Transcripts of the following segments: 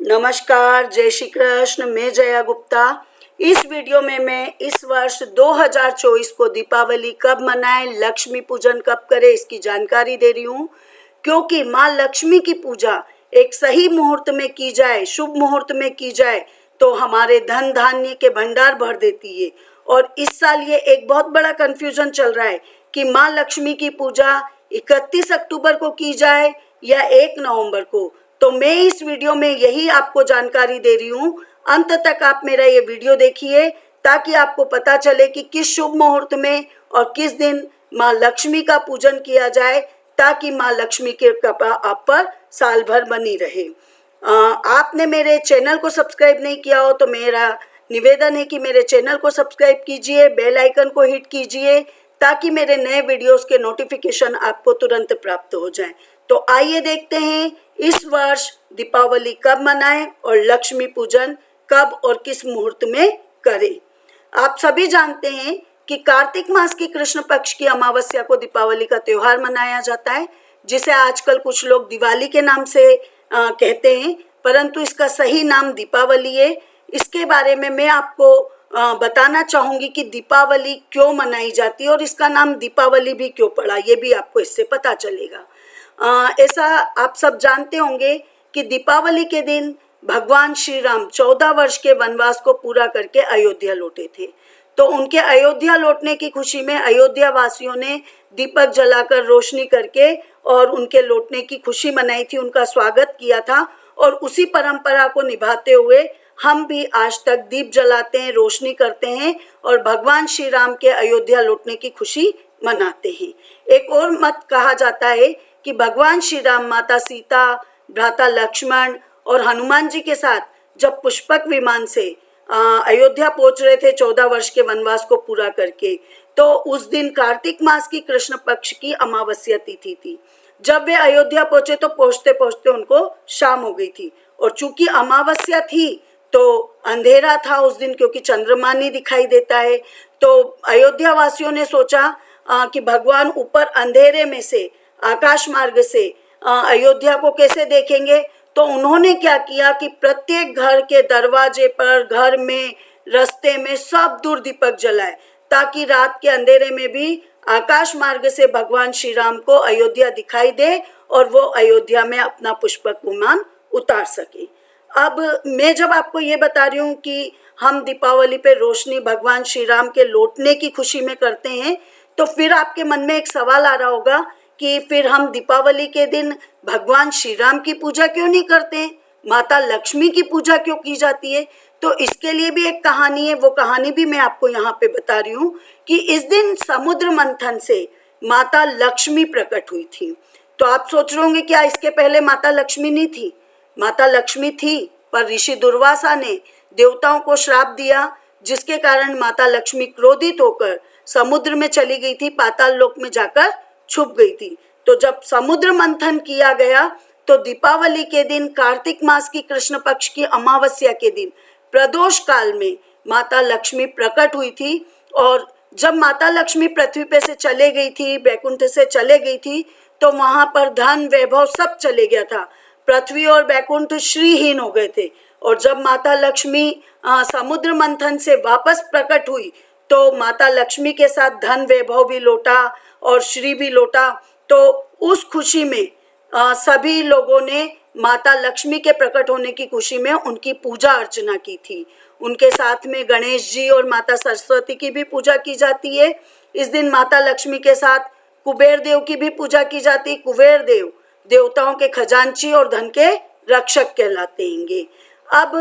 नमस्कार, जय श्री कृष्ण। मैं जया गुप्ता। इस वीडियो में मैं इस वर्ष 2024 को दीपावली कब मनाएं, लक्ष्मी पूजन कब करें, इसकी जानकारी दे रही हूँ। क्योंकि माँ लक्ष्मी की पूजा एक सही मुहूर्त में की जाए, शुभ मुहूर्त में की जाए तो हमारे धन धान्य के भंडार भर देती है। और इस साल ये एक बहुत बड़ा कंफ्यूजन चल रहा है कि माँ लक्ष्मी की पूजा 31 अक्टूबर को की जाए या 1 नवंबर को। तो मैं इस वीडियो में यही आपको जानकारी दे रही हूँ। अंत तक आप मेरा ये वीडियो देखिए ताकि आपको पता चले कि किस शुभ मुहूर्त में और किस दिन माँ लक्ष्मी का पूजन किया जाए, ताकि माँ लक्ष्मी की कृपा आप पर साल भर बनी रहे। आपने मेरे चैनल को सब्सक्राइब नहीं किया हो तो मेरा निवेदन है कि मेरे चैनल को सब्सक्राइब कीजिए, बेल आइकन को हिट कीजिए ताकि मेरे नए वीडियोस के नोटिफिकेशन आपको तुरंत प्राप्त हो जाएं। तो आइए देखते हैं इस वर्ष दीपावली कब मनाएं और लक्ष्मी पूजन कब और किस मुहूर्त में करें। आप सभी जानते हैं कि कार्तिक मास की कृष्ण पक्ष की अमावस्या को दीपावली का त्योहार मनाया जाता है, जिसे आजकल कुछ लोग दिवाली के नाम से कहते हैं, परंतु इसका सही नाम दीपावली है। इसके बारे में मैं आपको बताना चाहूंगी कि दीपावली क्यों मनाई जाती है और इसका नाम दीपावली भी क्यों पड़ा, ये भी आपको इससे पता चलेगा। ऐसा आप सब जानते होंगे कि दीपावली के दिन भगवान श्री राम 14 वर्ष के वनवास को पूरा करके अयोध्या लौटे थे। तो उनके अयोध्या लौटने की खुशी में अयोध्या वासियों ने दीपक जलाकर रोशनी करके और उनके लौटने की खुशी मनाई थी, उनका स्वागत किया था। और उसी परंपरा को निभाते हुए हम भी आज तक दीप जलाते हैं, रोशनी करते हैं और भगवान श्री राम के अयोध्या लौटने की खुशी मनाते हैं। एक और मत कहा जाता है कि भगवान श्री राम माता सीता, भ्राता लक्ष्मण और हनुमान जी के साथ जब पुष्पक विमान से अयोध्या पहुंच रहे थे 14 वर्ष के वनवास को पूरा करके, तो उस दिन कार्तिक मास की कृष्ण पक्ष की अमावस्या तिथि थी। जब वे अयोध्या पहुंचे तो पहुंचते पहुंचते उनको शाम हो गई थी। और चूंकि अमावस्या थी तो अंधेरा था उस दिन, क्योंकि चंद्रमा नहीं दिखाई देता है। तो अयोध्या वासियों ने सोचा कि भगवान ऊपर अंधेरे में से आकाश मार्ग से अयोध्या को कैसे देखेंगे। तो उन्होंने क्या किया कि प्रत्येक घर के दरवाजे पर, घर में, रास्ते में सब दूर दीपक जलाए, ताकि रात के अंधेरे में भी आकाश मार्ग से भगवान श्री राम को अयोध्या दिखाई दे और वो अयोध्या में अपना पुष्पक विमान उतार सके। अब मैं जब आपको ये बता रही हूँ कि हम दीपावली पे रोशनी भगवान श्री राम के लौटने की खुशी में करते हैं, तो फिर आपके मन में एक सवाल आ रहा होगा कि फिर हम दीपावली के दिन भगवान श्री राम की पूजा क्यों नहीं करते हैं, माता लक्ष्मी की पूजा क्यों की जाती है। तो इसके लिए भी एक कहानी है, वो कहानी भी मैं आपको यहाँ पे बता रही हूँ कि इस दिन समुद्र मंथन से माता लक्ष्मी प्रकट हुई थी। तो आप सोच रहे होंगे क्या इसके पहले माता लक्ष्मी नहीं थी? माता लक्ष्मी थी, पर ऋषि दुर्वासा ने देवताओं को श्राप दिया, जिसके कारण माता लक्ष्मी क्रोधित होकर समुद्र में चली गई थी, पाताल लोक में जाकर छुप गई थी। तो जब समुद्र मंथन किया गया तो दीपावली के दिन, कार्तिक मास की कृष्ण पक्ष की अमावस्या के दिन, प्रदोष काल में माता लक्ष्मी प्रकट हुई थी। और जब माता लक्ष्मी पृथ्वी पे से चले गई थी, बैकुंठ से चले गई थी, तो वहां पर धन वैभव सब चले गया था। पृथ्वी और बैकुंठ श्रीहीन हो गए थे। और जब माता लक्ष्मी समुद्र मंथन से वापस प्रकट हुई तो माता लक्ष्मी के साथ धन वैभव भी लौटा और श्री भी लौटा। तो उस खुशी में सभी लोगों ने माता लक्ष्मी के प्रकट होने की खुशी में उनकी पूजा अर्चना की थी। उनके साथ में गणेश जी और माता सरस्वती की भी पूजा की जाती है। इस दिन माता लक्ष्मी के साथ कुबेर देव की भी पूजा की जाती है। कुबेर देव देवताओं के खजांची और धन के रक्षक कहलाते हैंगे। अब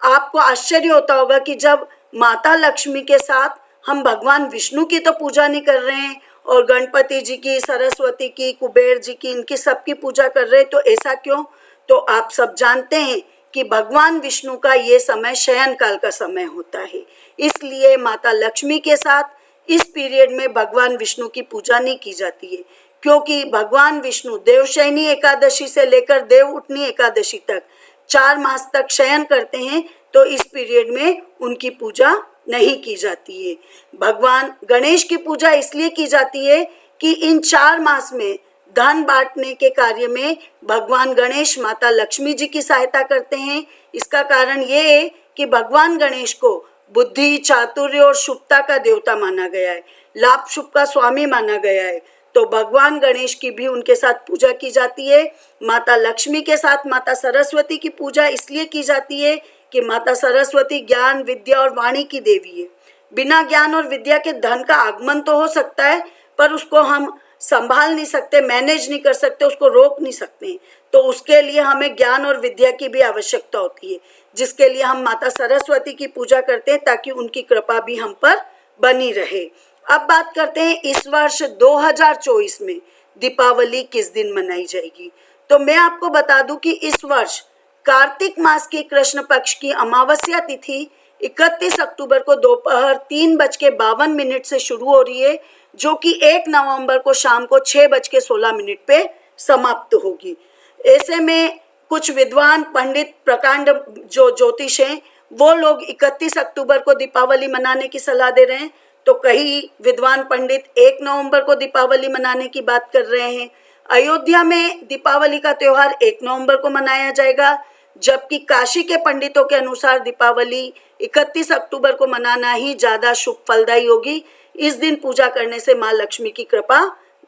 आपको आश्चर्य होता होगा कि जब माता लक्ष्मी के साथ हम भगवान विष्णु की तो पूजा नहीं कर रहे हैं और गणपति जी की, सरस्वती की, कुबेर जी की, इनकी सबकी पूजा कर रहे हैं, तो ऐसा क्यों? तो आप सब जानते हैं कि भगवान विष्णु का ये समय शयन काल का समय होता है, इसलिए माता लक्ष्मी के साथ इस पीरियड में भगवान विष्णु की पूजा नहीं की जाती है। क्योंकि भगवान विष्णु देवशयनी एकादशी से लेकर देव उठनी एकादशी तक 4 मास तक शयन करते हैं, तो इस पीरियड में उनकी पूजा नहीं की जाती है। भगवान गणेश की पूजा इसलिए की जाती है कि इन 4 मास में धन बांटने के कार्य में भगवान गणेश माता लक्ष्मी जी की सहायता करते हैं। इसका कारण ये है कि भगवान गणेश को बुद्धि, चातुर्य और शुभता का देवता माना गया है, लाभ शुभ का स्वामी माना गया है। तो भगवान गणेश की भी उनके साथ पूजा की जाती है। माता लक्ष्मी के साथ माता सरस्वती की पूजा इसलिए की जाती है कि माता सरस्वती ज्ञान, विद्या और वाणी की देवी है। बिना ज्ञान और विद्या के धन का आगमन तो हो सकता है, पर उसको हम संभाल नहीं सकते, मैनेज नहीं कर सकते, उसको रोक नहीं सकते। तो उसके लिए हमें ज्ञान और विद्या की भी आवश्यकता होती है, जिसके लिए हम माता सरस्वती की पूजा करते हैं ताकि उनकी कृपा भी हम पर बनी रहे। अब बात करते हैं इस वर्ष 2024 में दीपावली किस दिन मनाई जाएगी। तो मैं आपको बता दूं कि इस वर्ष कार्तिक मास के कृष्ण पक्ष की अमावस्या तिथि 31 अक्टूबर को दोपहर 3:52 से शुरू हो रही है, जो कि 1 नवंबर को शाम को 6:16 पे समाप्त होगी। ऐसे में कुछ विद्वान, पंडित, प्रकांड जो ज्योतिष हैं, वो लोग 31 अक्टूबर को दीपावली मनाने की सलाह दे रहे हैं। तो कई विद्वान पंडित 1 नवंबर को दीपावली मनाने की बात कर रहे हैं। अयोध्या में दीपावली का त्योहार 1 नवंबर को मनाया जाएगा, जबकि काशी के पंडितों के अनुसार दीपावली 31 अक्टूबर को मनाना ही ज्यादा शुभ फलदायी होगी। इस दिन पूजा करने से माँ लक्ष्मी की कृपा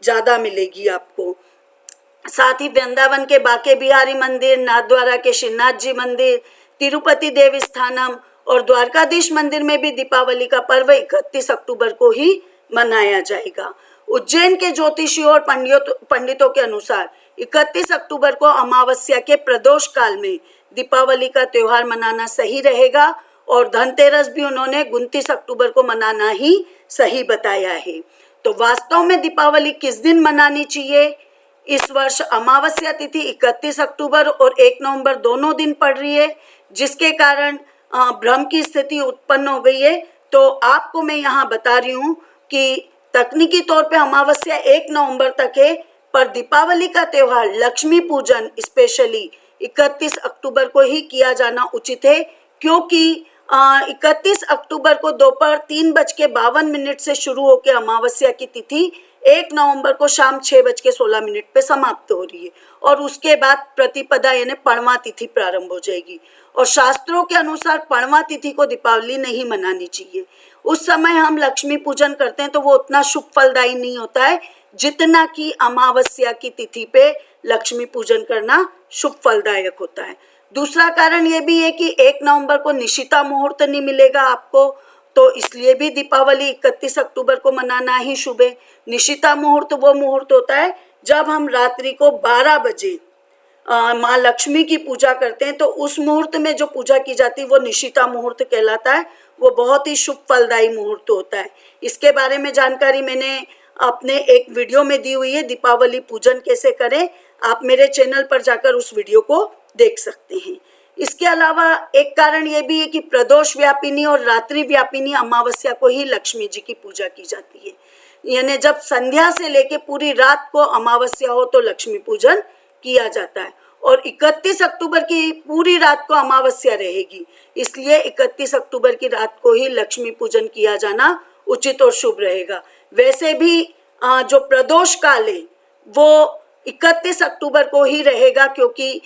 ज्यादा मिलेगी आपको। साथ ही वृंदावन के बाके बिहारी मंदिर, नाथद्वारा के श्रीनाथ जी मंदिर, तिरुपति देवस्थानम और द्वारकाधीश मंदिर में भी दीपावली का पर्व 31 अक्टूबर को ही मनाया जाएगा। उज्जैन के ज्योतिषियों और पंडितों के अनुसार 31 अक्टूबर को अमावस्या के प्रदोष काल में दीपावली का त्योहार मनाना सही रहेगा, और धनतेरस भी उन्होंने 29 अक्टूबर को मनाना ही सही बताया है। तो वास्तव में दीपावली किस दिन मनानी चाहिए? इस वर्ष अमावस्या तिथि 31 अक्टूबर और 1 नवंबर दोनों दिन पड़ रही है, जिसके कारण भ्रम की स्थिति उत्पन्न हो गई है। तो आपको मैं यहाँ बता रही हूँ कि तकनीकी तौर पे अमावस्या 1 नवंबर तक है, पर दीपावली का त्योहार लक्ष्मी पूजन स्पेशली 31 अक्टूबर को ही किया जाना उचित है, क्योंकि 31 अक्टूबर को दोपहर 3:52 से शुरू होकर अमावस्या की तिथि 1 नवंबर को शाम 6:16 पे समाप्त हो रही है, और उसके बाद प्रतिपदा यानी पड़वा तिथि प्रारंभ हो जाएगी। और शास्त्रों के अनुसार पड़वा तिथि को दीपावली नहीं मनानी चाहिए। उस समय हम लक्ष्मी पूजन करते हैं तो वो उतना शुभ फलदायी नहीं होता है जितना कि अमावस्या की तिथि पे लक्ष्मी पूजन करना शुभ फलदायक होता है। दूसरा कारण ये भी है कि 1 नवंबर को निशिता मुहूर्त नहीं मिलेगा आपको, तो इसलिए भी दीपावली 31 अक्टूबर को मनाना ही शुभ है। निशिता मुहूर्त वो मुहूर्त होता है जब हम रात्रि को 12 बजे माँ लक्ष्मी की पूजा करते हैं, तो उस मुहूर्त में जो पूजा की जाती है वो निशिता मुहूर्त कहलाता है। वो बहुत ही शुभ फलदायी मुहूर्त होता है। इसके बारे में जानकारी मैंने अपने एक वीडियो में दी हुई है, दीपावली पूजन कैसे करें। आप मेरे चैनल पर जाकर उस वीडियो को देख सकते हैं। इसके अलावा एक कारण ये भी है कि प्रदोष व्यापिनी और रात्रि व्यापिनी अमावस्या को ही लक्ष्मी जी की पूजा की जाती है, यानी जब संध्या से लेके पूरी रात को अमावस्या हो तो लक्ष्मी पूजन किया जाता है। और 31 अक्टूबर की पूरी रात को अमावस्या रहेगी, इसलिए 31 अक्टूबर की रात को ही लक्ष्मी पूजन किया जाना उचित और शुभ रहेगा। वैसे भी जो प्रदोष काल है वो 31 अक्टूबर को ही रहेगा, क्योंकि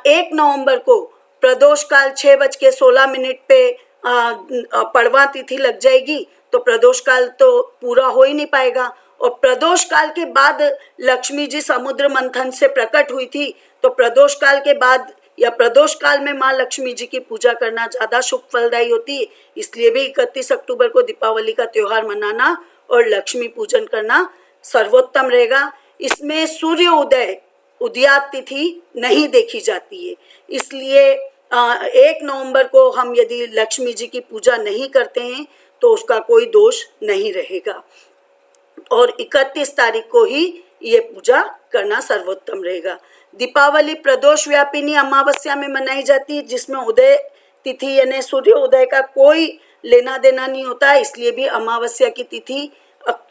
1 नवंबर को प्रदोष काल 6:16 पे पड़वा तिथि लग जाएगी, तो प्रदोष काल तो पूरा हो ही नहीं पाएगा। और प्रदोष काल के बाद लक्ष्मी जी समुद्र मंथन से प्रकट हुई थी, तो प्रदोष काल के बाद या प्रदोष काल में माँ लक्ष्मी जी की पूजा करना ज्यादा शुभ फलदायी होती है। इसलिए भी 31 अक्टूबर को दीपावली का त्योहार मनाना और लक्ष्मी पूजन करना सर्वोत्तम रहेगा। इसमें सूर्य उदयात तिथि नहीं देखी जाती है, इसलिए 1 नवंबर को हम यदि लक्ष्मी जी की पूजा नहीं करते हैं तो उसका कोई दोष नहीं रहेगा, और 31 तारीख को ही ये पूजा करना सर्वोत्तम रहेगा। दीपावली प्रदोष व्यापिनी अमावस्या में मनाई जाती है, जिसमें उदय तिथि यानी सूर्य उदय का कोई लेना देना नहीं होता है, इसलिए भी अमावस्या की तिथि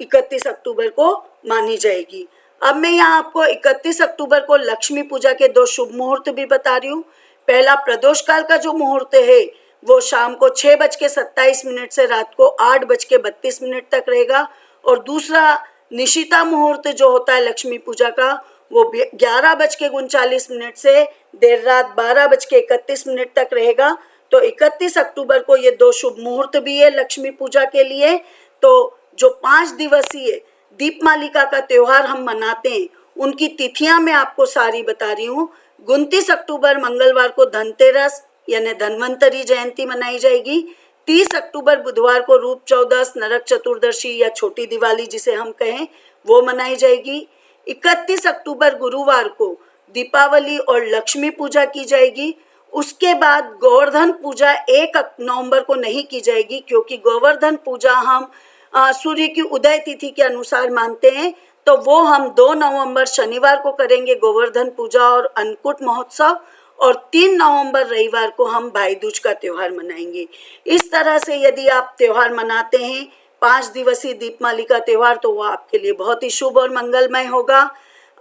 31 अक्टूबर को मानी जाएगी। अब मैं यहाँ आपको 31 अक्टूबर को लक्ष्मी पूजा के 2 शुभ मुहूर्त भी बता रही हूँ। पहला प्रदोष काल का जो मुहूर्त है वो शाम को 6:27 से रात को 8:32 तक रहेगा, और दूसरा निशिता मुहूर्त जो होता है लक्ष्मी पूजा का वो 11:39 से देर रात 12:31 तक रहेगा। तो 31 अक्टूबर को ये 2 शुभ मुहूर्त भी है लक्ष्मी पूजा के लिए। तो जो 5 दिवसीय दीपमालिका का त्योहार हम मनाते हैं उनकी तिथियां मैं आपको सारी बता रही हूँ। 29 अक्टूबर मंगलवार को धनतेरस यानी धन्वंतरी जयंती मनाई जाएगी। 30 अक्टूबर बुधवार को रूप चौदस, नरक चतुर्दशी या छोटी दिवाली जिसे हम कहें वो मनाई जाएगी। 31 अक्टूबर गुरुवार को दीपावली और लक्ष्मी पूजा की जाएगी। उसके बाद गोवर्धन पूजा 1 नवंबर को नहीं की जाएगी, क्योंकि गोवर्धन पूजा हम सूर्य की उदय तिथि के अनुसार मानते हैं। तो वो हम 2 नवंबर शनिवार को करेंगे गोवर्धन पूजा और अन्नकूट महोत्सव, और 3 नवंबर रविवार को हम भाई दूज का त्योहार मनाएंगे। इस तरह से यदि आप त्योहार मनाते हैं 5 दिवसीय दीपमालिका त्योहार, तो वो आपके लिए बहुत ही शुभ और मंगलमय होगा।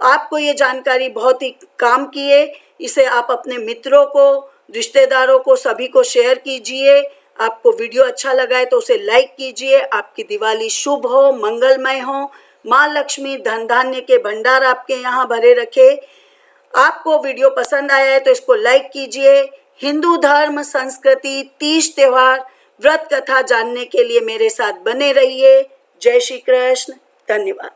आपको ये जानकारी बहुत ही काम की है, इसे आप अपने मित्रों को, रिश्तेदारों को, सभी को शेयर कीजिए। आपको वीडियो अच्छा लगा है तो उसे लाइक कीजिए। आपकी दिवाली शुभ हो, मंगलमय हो। माँ लक्ष्मी धन धान्य के भंडार आपके यहाँ भरे रखे। आपको वीडियो पसंद आया है तो इसको लाइक कीजिए। हिंदू धर्म, संस्कृति, तीज त्योहार, व्रत कथा जानने के लिए मेरे साथ बने रहिए। जय श्री कृष्ण। धन्यवाद।